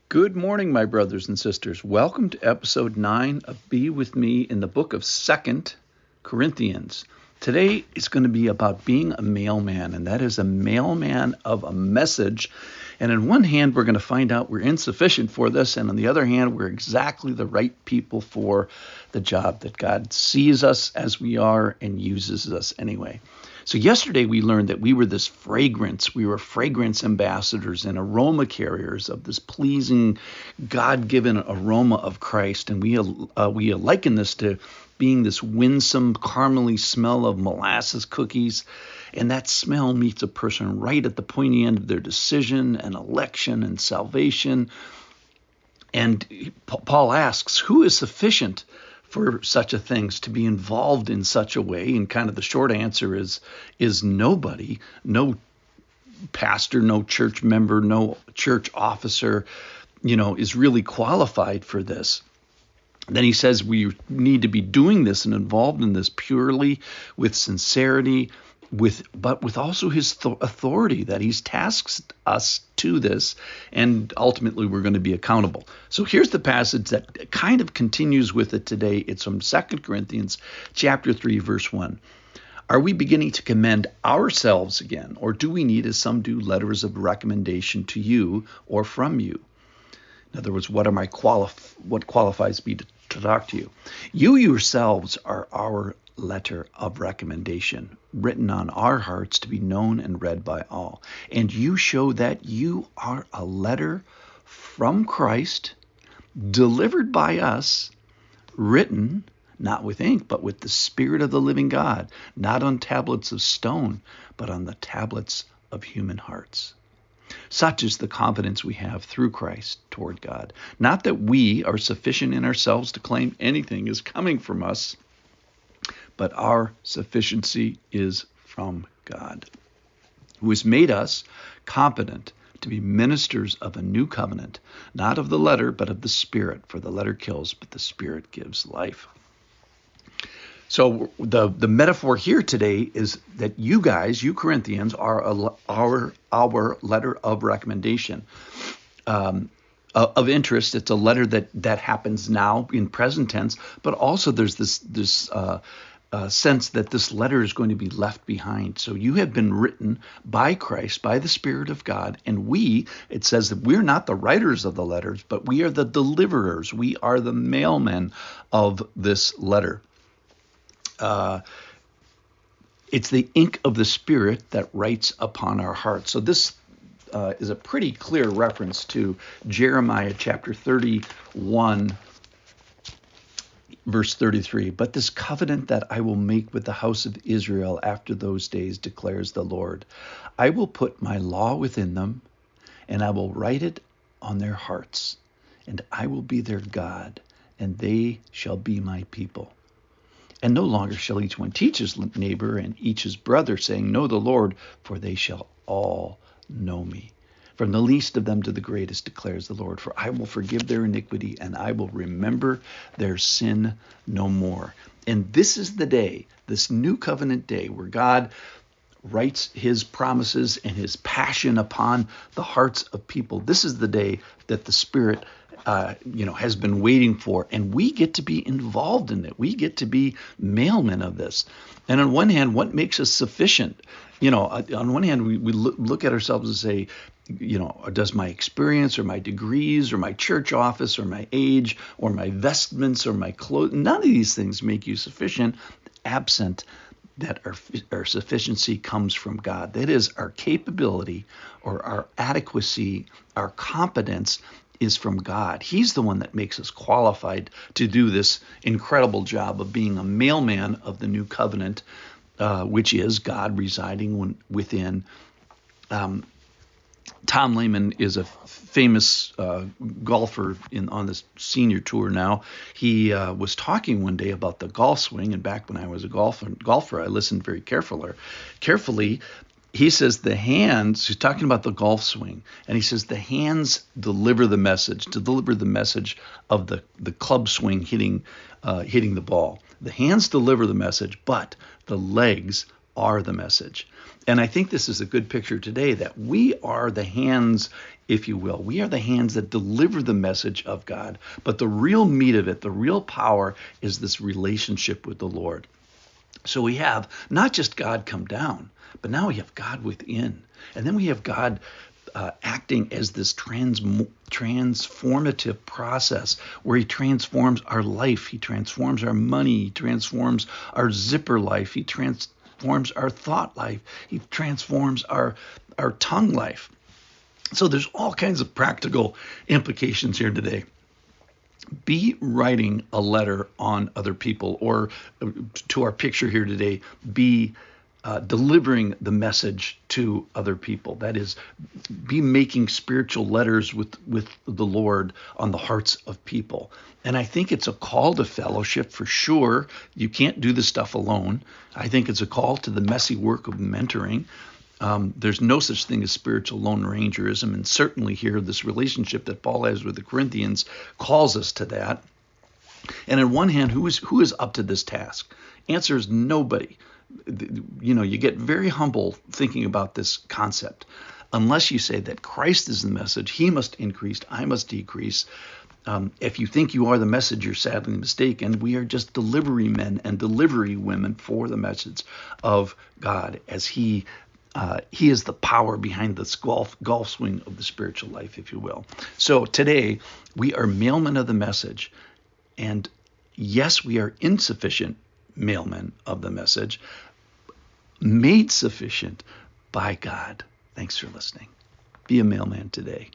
Good morning, my brothers and sisters. Welcome to episode 9 of Be With Me in the book of 2nd Corinthians. Today is going to be about being a mailman, and that is a mailman of a message. And on one hand, we're going to find out we're insufficient for this, and on the other hand, we're exactly the right people for the job, that God sees us as we are and uses us anyway. So yesterday we learned that we were this fragrance. We were fragrance ambassadors and aroma carriers of this pleasing, God-given aroma of Christ. And we liken this to being this winsome, caramely smell of molasses cookies. And that smell meets a person right at the pointy end of their decision and election and salvation. And Paul asks, who is sufficient for such a things, to be involved in such a way? And kind of the short answer is nobody. No pastor, no church member, no church officer, is really qualified for this. Then he says we need to be doing this and involved in this purely with sincerity, but with also his authority, that he's tasked us to this, and ultimately we're going to be accountable. So here's the passage that kind of continues with it today. It's from 2 Corinthians chapter 3, verse 1. Are we beginning to commend ourselves again, or do we need, as some do, letters of recommendation to you or from you? In other words, what qualifies me to talk to you? You yourselves are our letter of recommendation, written on our hearts to be known and read by all. And you show that you are a letter from Christ, delivered by us, written not with ink, but with the Spirit of the living God, not on tablets of stone, but on the tablets of human hearts. Such is the confidence we have through Christ toward God. Not that we are sufficient in ourselves to claim anything is coming from us, but our sufficiency is from God, who has made us competent to be ministers of a new covenant, not of the letter, but of the Spirit. For the letter kills, but the Spirit gives life. So the metaphor here today is that you guys, you Corinthians, are our letter of recommendation, of interest. It's a letter that happens now in present tense, but also there's this sense that this letter is going to be left behind. So you have been written by Christ, by the Spirit of God, and it says that we're not the writers of the letters, but we are the deliverers. We are the mailmen of this letter. It's the ink of the Spirit that writes upon our hearts. So this is a pretty clear reference to Jeremiah chapter 31, verse 33. But this covenant that I will make with the house of Israel after those days, declares the Lord, I will put my law within them, and I will write it on their hearts, and I will be their God, and they shall be my people. And no longer shall each one teach his neighbor and each his brother, saying, Know the Lord, for they shall all know me. From the least of them to the greatest, declares the Lord. For I will forgive their iniquity, and I will remember their sin no more. And this is the day, this new covenant day, where God writes his promises and his passion upon the hearts of people. This is the day that the Spirit has been waiting for, and we get to be involved in it. We get to be mailmen of this. And on one hand, what makes us sufficient? On one hand, we look at ourselves and say, does my experience or my degrees or my church office or my age or my vestments or my clothes, none of these things make you sufficient, absent that our sufficiency comes from God. That is, our capability or our adequacy, our competence is from God. He's the one that makes us qualified to do this incredible job of being a mailman of the new covenant, which is God residing within. Tom Lehman is a famous golfer on this senior tour now. He was talking one day about the golf swing, and back when I was a golfer, I listened very carefully. He says the hands, he's talking about the golf swing, and he says the hands deliver the message of the club swing hitting the ball. The hands deliver the message, but the legs are the message. And I think this is a good picture today that we are the hands, if you will. We are the hands that deliver the message of God. But the real meat of it, the real power, is this relationship with the Lord. So we have not just God come down, but now we have God within. And then we have God acting as this transformative process where he transforms our life. He transforms our money. He transforms our zipper life. He transforms our thought life. He transforms our tongue life. So there's all kinds of practical implications here today. Be writing a letter on other people, or to our picture here today, be delivering the message to other people. That is, be making spiritual letters with the Lord on the hearts of people. And I think it's a call to fellowship for sure. You can't do this stuff alone. I think it's a call to the messy work of mentoring. There's no such thing as spiritual lone rangerism, and certainly here this relationship that Paul has with the Corinthians calls us to that. And on one hand, who is up to this task? Answer is nobody. You get very humble thinking about this concept. Unless you say that Christ is the message, he must increase, I must decrease. If you think you are the message, you're sadly mistaken. We are just delivery men and delivery women for the message of God, as he is the power behind this golf swing of the spiritual life, if you will. So today, we are mailmen of the message. And yes, we are insufficient mailmen of the message, made sufficient by God. Thanks for listening. Be a mailman today.